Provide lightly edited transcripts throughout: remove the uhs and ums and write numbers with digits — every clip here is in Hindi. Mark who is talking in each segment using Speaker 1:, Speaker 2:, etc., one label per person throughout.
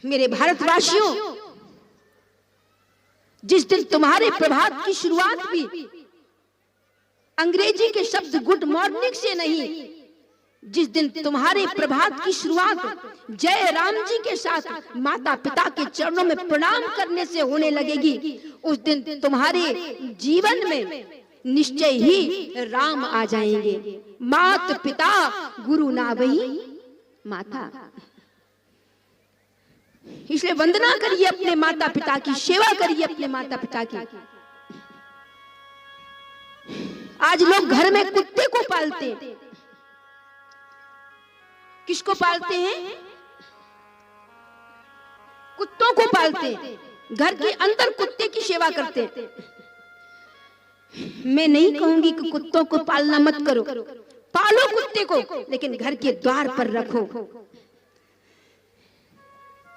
Speaker 1: मेरे भारतवासियों, जिस दिन तुम्हारे प्रभात की शुरुआत भी अंग्रेजी के शब्द गुड मॉर्निंग से नहीं, जिस दिन तुम्हारे प्रभात की शुरुआत जय राम जी के साथ माता पिता के चरणों में प्रणाम करने से होने लगेगी, उस दिन तुम्हारे जीवन में निश्चय ही राम आ जाएंगे। मात पिता गुरु ना वही माता। इसलिए वंदना करिए अपने माता पिता की, सेवा करिए अपने माता पिता की। आज लोग घर में कुत्ते को पालते हैं। किसको पालते हैं? कुत्तों को पालते हैं। घर के अंदर कुत्ते की सेवा करते हैं। मैं नहीं कहूंगी कि कुत्तों को पालना मत करो, पालो कुत्ते को, लेकिन घर के द्वार पर रखो।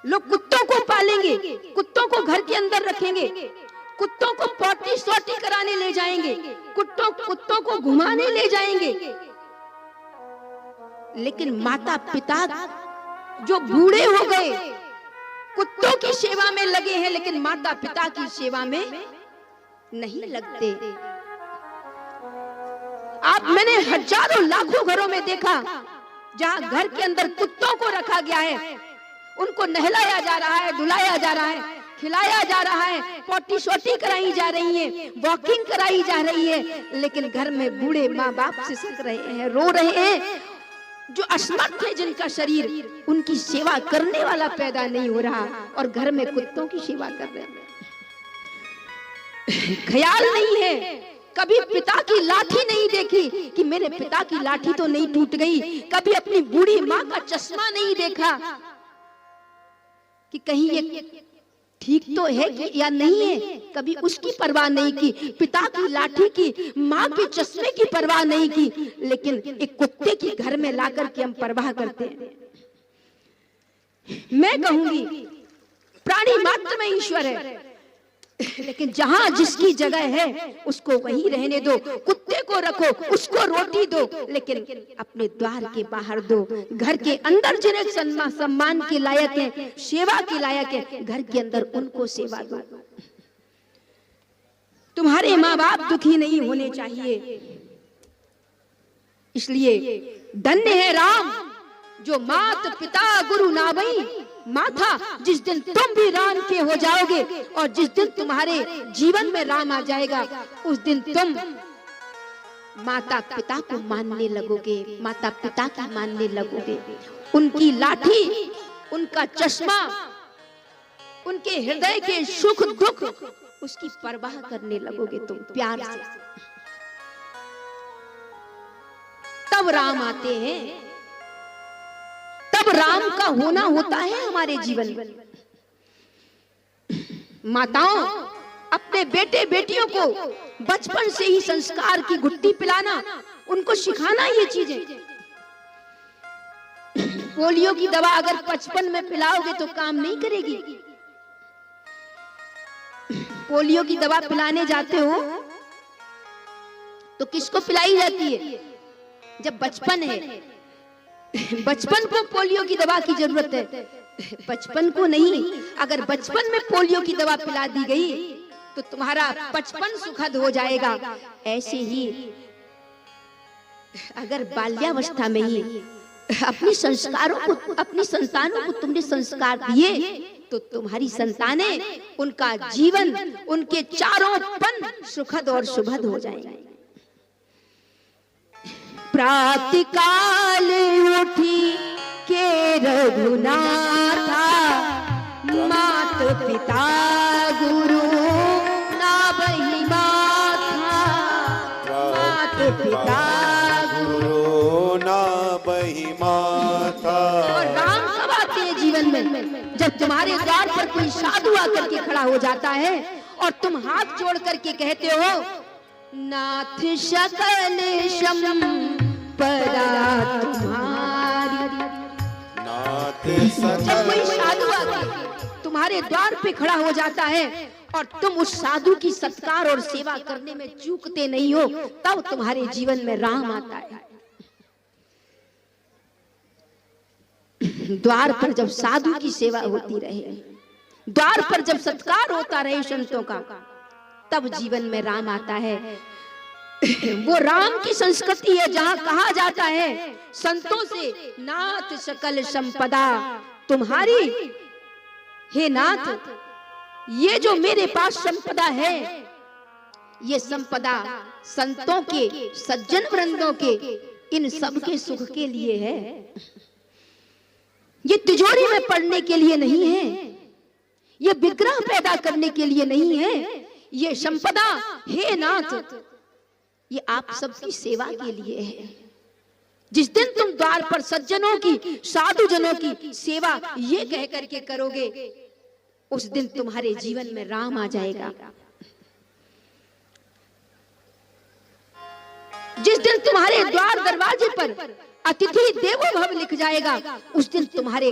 Speaker 1: लोग कुत्तों को पालेंगे, कुत्तों को घर के अंदर रखेंगे, कुत्तों को पॉटी सोटी कराने ले जाएंगे, कुत्तों को घुमाने ले जाएंगे, लेकिन माता पिता जो बूढ़े हो गए कुत्तों की सेवा में लगे हैं, लेकिन माता पिता की सेवा में नहीं लगते। मैंने हजारों लाखों घरों में देखा जहां घर के अंदर कुत्तों को रखा गया है, उनको नहलाया जा रहा है, धुलाया जा रहा है, खिलाया जा रहा है, पोटी सोटी कराई जा रही है, वॉकिंग कराई जा रही है, लेकिन घर में बूढ़े माँ बाप सिसक रहे हैं, रो रहे हैं। जो असमर्थ है जिनका शरीर, उनकी सेवा करने वाला पैदा नहीं हो रहा, और घर में कुत्तों की सेवा कर रहे हैं। ख्याल नहीं है, कभी पिता की लाठी नहीं देखी कि मेरे पिता की लाठी तो नहीं टूट गई, कभी अपनी बूढ़ी माँ का चश्मा नहीं देखा कि कहीं ये ठीक तो है कि या नहीं है, कभी उसकी परवाह नहीं की। पिता की लाठी की, माँ के चश्मे की परवाह नहीं की, लेकिन एक कुत्ते की घर में लाकर के हम परवाह करते हैं। मैं कहूंगी प्राणी मात्र में ईश्वर है, लेकिन जहां जिसकी जगह है उसको वहीं रहने दो। कुत्ते को रखो, उसको रोटी दो, लेकिन अपने द्वार के बाहर दो। घर के अंदर जिन्हें सम्मान के लायक है, सेवा के लायक है, घर के अंदर उनको सेवा दो। तुम्हारे माँ बाप दुखी नहीं होने चाहिए। इसलिए धन्य है राम जो मात पिता गुरु ना वही माथा। जिस दिन तुम भी राम के हो जाओगे और जिस दिन तुम्हारे जीवन में राम आ जाएगा, उस दिन तुम माता पिता को मानने लगोगे, माता पिता की मानने लगोगे। उनकी लाठी, उनका चश्मा, उनके हृदय के सुख दुख, उसकी परवाह करने लगोगे तुम प्यार से। तब राम आते हैं, तब राम का होना होता है हमारे जीवन में। माताओं, अपने बेटे बेटियों को बचपन से ही संस्कार की घुट्टी पिलाना, उनको सिखाना ये चीजें। पोलियो की दवा अगर बचपन में पिलाओगे तो काम नहीं करेगी। पोलियो की दवा पिलाने जाते हो तो किसको पिलाई जाती है? जब बचपन है, बचपन को पोलियो की दवा की जरूरत है, बचपन को नहीं। अगर बचपन में पोलियो की दवा पिला दी गई तो तुम्हारा बचपन सुखद हो जाएगा। ऐसे ही अगर बाल्यावस्था में ही अपनी संस्कारों को, अपनी संतानों को तुमने संस्कार दिए तो तुम्हारी संतानें, उनका जीवन, उनके चारों पन सुखद और शुभद हो जाएंगे। प्रातःकाल उठी के रघुनाथा, मात पिता गुरु ना वही माथा, मात पिता गुरु ना वही माथा। और राम कब आते हैं जीवन में? जब तुम्हारे द्वार पर कोई साधु आकर के खड़ा हो जाता है और तुम हाथ जोड़ करके कहते हो, नाथ सकल संपदा तुम्हारी। नाथ जब कोई साधु आके तुम्हारे द्वार पे खड़ा हो जाता है और तुम उस साधु की सत्कार और सेवा करने में चूकते नहीं हो, तब तुम्हारे जीवन में राम आता है। द्वार पर जब साधु की सेवा होती रहे, द्वार पर जब सत्कार होता रहे संतों का, तब जीवन में राम आता है। वो राम की संस्कृति है जहां कहा जाता है संतों से, नाथ सकल संपदा तुम्हारी, हे नाथ ये जो मेरे पास संपदा है, ये संपदा संतों के, सज्जन वृंदों के, इन सब के सुख के लिए है। ये तिजोरी में पड़ने के लिए नहीं है, ये विग्रह पैदा करने के लिए नहीं है। ये संपदा हे नाथ ये आप सबकी सेवा के लिए है। जिस दिन तुम द्वार पर सज्जनों की, साधु जनों की सेवा ये कह करके करोगे, उस दिन तुम्हारे जीवन में राम आ जाएगा। जिस दिन तुम्हारे द्वार दरवाजे पर अतिथि देवो भव लिख जाएगा, उस दिन तुम्हारे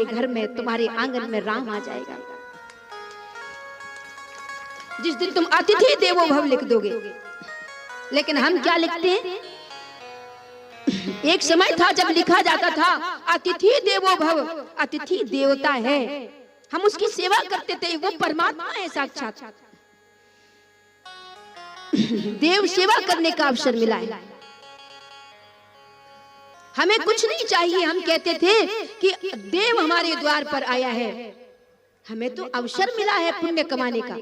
Speaker 1: घर में, तुम्हारे आंगन में राम आ जाएगा। जिस दिन तुम अतिथि देवो भव लिख दोगे। लेकिन हम क्या लिखते हैं? एक समय था जब लिखा जाता था अतिथि देवो भव, अतिथि देवता है, हम उसकी सेवा करते थे, वो परमात्मा है साक्षात। देव सेवा करने का अवसर मिला है, हमें कुछ नहीं चाहिए। हम कहते थे कि देव हमारे द्वार पर आया है, हमें तो अवसर मिला है पुण्य कमाने का।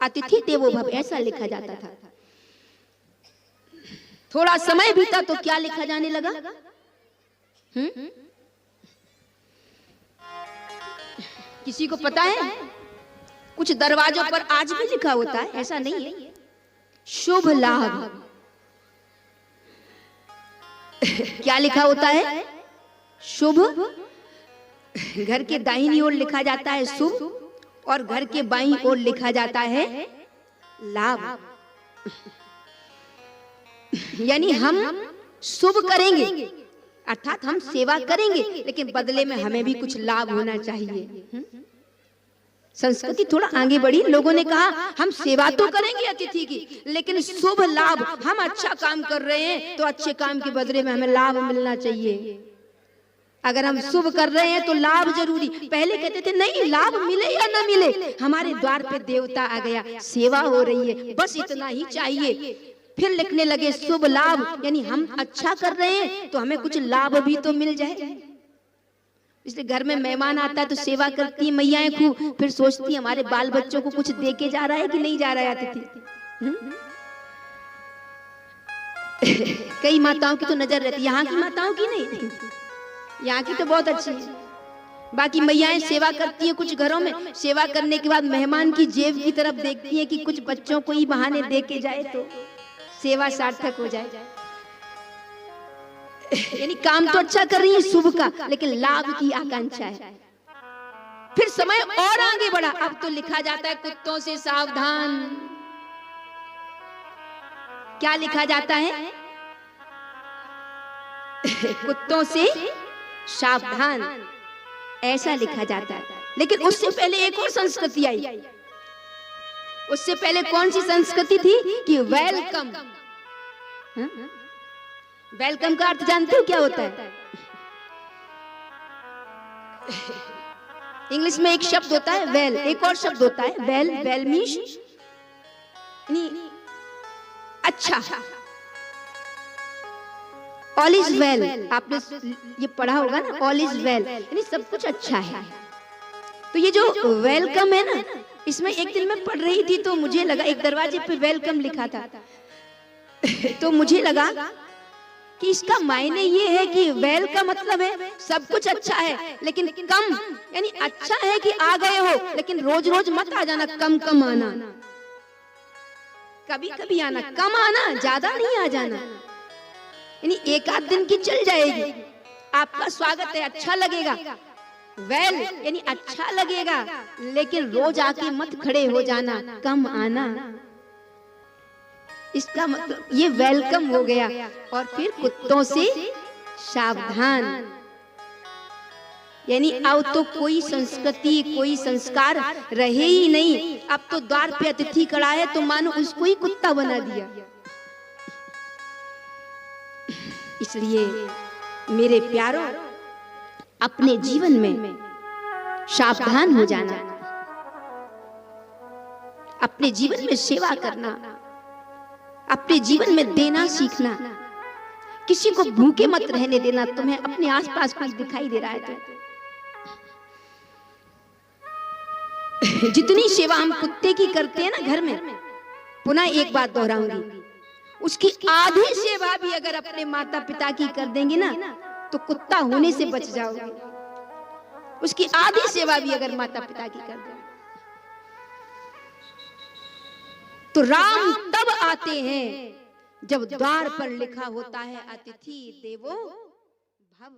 Speaker 1: अतिथि देवो भव ऐसा लिखा जाता था। थोड़ा समय बीता तो क्या लिखा जाने लगा? किसी को पता है? कुछ दरवाजों पर आज भी लिखा होता है, ऐसा नहीं है, शुभ लाभ। क्या लिखा होता है? शुभ। घर के दाहिनी ओर लिखा जाता है शुभ, और घर के बाईं ओर लिखा जाता है लाभ। यानी हम शुभ करेंगे, अर्थात हम सेवा करेंगे, लेकिन बदले में हमें भी कुछ लाभ होना चाहिए। संस्कृति थोड़ा आगे बढ़ी, लोगों ने कहा हम सेवा तो करेंगे अतिथि की, लेकिन शुभ लाभ, हम अच्छा काम कर रहे हैं तो अच्छे काम के बदले में हमें लाभ मिलना चाहिए। अगर हम शुभ कर रहे हैं तो लाभ जरूरी। पहले कहते थे नहीं, लाभ मिले या ना मिले, हमारे द्वार पे देवता आ गया, सेवा हो रही है, बस इतना ही चाहिए। फिर लिखने लगे शुभ लाभ, यानी हम अच्छा कर रहे हैं तो हमें कुछ लाभ भी तो मिल जाए। इसलिए घर में मेहमान आता है तो सेवा करती है मैयाएं खूब, फिर सोचती है हमारे बाल बच्चों को कुछ दे के जा रहा है कि नहीं जा रहा है अतिथि। कई माताओं की तो नजर रहती है, यहाँ की माताओं की नहीं, यहाँ की तो बहुत अच्छी है। बाकी मैयाएं सेवा करती हैं कुछ घरों में, सेवा करने के बाद मेहमान की जेब की तरफ देखती हैं कि कुछ बच्चों को ही बहाने दे के जाए तो सेवा सार्थक हो जाए। यानी काम तो अच्छा कर रही है शुभ का, लेकिन लाभ की आकांक्षा है। फिर समय और आगे बढ़ा, अब तो लिखा जाता है कुत्तों से सावधान। क्या लिखा जाता है? कुत्तों से सावधान, ऐसा लिखा जाता है। लेकिन उससे पहले एक और संस्कृति आई। उससे पहले कौन सी संस्कृति थी? कि वेलकम। वेलकम का अर्थ जानते हो क्या होता है? इंग्लिश में एक शब्द होता है वेल, एक और शब्द होता है वेल। वेल मीन्स अच्छा, ऑल इज वेल। आपने ये पढ़ा होगा ना, ऑल इज वेल, यानी सब कुछ अच्छा है। तो ये जो वेलकम है ना, इसमें एक दिन मैं पढ़ रही थी तो मुझे लगा, एक दरवाजे पे वेलकम लिखा था तो मुझे लगा कि इसका मायने ये है कि वेल का मतलब है सब कुछ अच्छा है, लेकिन कम, यानी अच्छा है कि आ गए हो, लेकिन रोज रोज मत आ जाना, कम कम आना, कभी कभी आना, कम आना, ज्यादा नहीं आ जाना। यानी एक आध दिन की चल जाएगी, आपका स्वागत है, अच्छा लगेगा। वेल यानी अच्छा लगेगा, लेकिन रोज आके मत खड़े हो जाना, कम आना। इसका मतलब ये वेलकम हो गया। और फिर कुत्तों से सावधान, यानी अब तो कोई संस्कृति, कोई संस्कार रहे ही नहीं। अब तो द्वार पे अतिथि खड़ा है तो मानो उसको ही कुत्ता बना दिया। इसलिए मेरे प्यारों, अपने जीवन में सावधान हो जाना, अपने जीवन में सेवा करना, अपने जीवन में देना सीखना, किसी को भूखे मत रहने देना। तुम्हें अपने आसपास कुछ दिखाई दे रहा है तो जितनी सेवा हम कुत्ते की करते हैं ना घर में, पुनः एक बात दोहराऊंगी, उसकी आधी सेवा भी अगर अपने माता पिता की कर देंगे ना तो कुत्ता होने से बच जाओगे। उसकी आधी सेवा भी अगर माता पिता की कर देंगे तो राम तब आते हैं जब द्वार पर लिखा होता है अतिथि देवो भव।